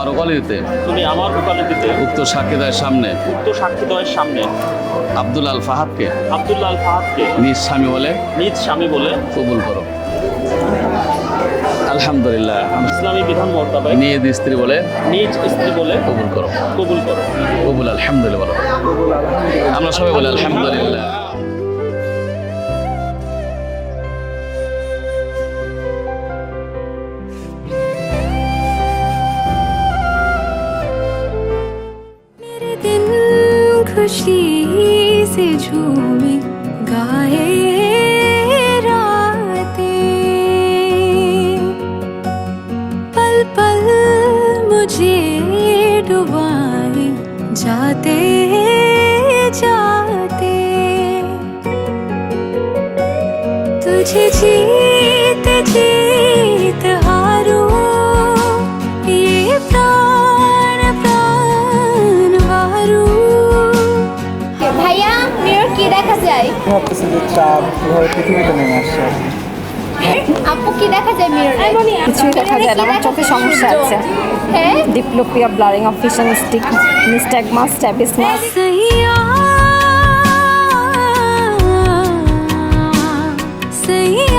আমার ওকালতিতে তুমি আমার ওকালতিতে উক্ত সাক্ষীদ্বয়ের সামনে সামনে আব্দুল আল ফাহাদকে আব্দুল্লাহ আল ফাহাদকে নিজ স্বামী বলে নিজ স্বামী বলে কবুল করো। আলহামদুলিল্লাহ। ইসলামী বিধান মোতাবেক নিজ স্ত্রী বলে নিজ স্ত্রী বলে কবুল করো। কবুল করো। কবুল আলহামদুলিল্লাহ বলো। আমরা সবাই বলি আলহামদুলিল্লাহ। मेरे दिन खुशी से झूमे गाए रातें, पल पल मुझे डुबाए जाते जाते, तुझे जीत जीत हारूं ये प्राण प्राण हारूं। ভাইয়া মিরর কি দেখা যায়? ভাবতেছি যে চাঁদ এভাবে পৃথিবীতে নেমে আসছে। আপু কি দেখা যায় মিররে? কিছুই দেখা যায় না, আমার চোখে সমস্যা আছে। হ্যাঁ diplopia, blurring of vision, nystagmus, strabismus. सैया सैया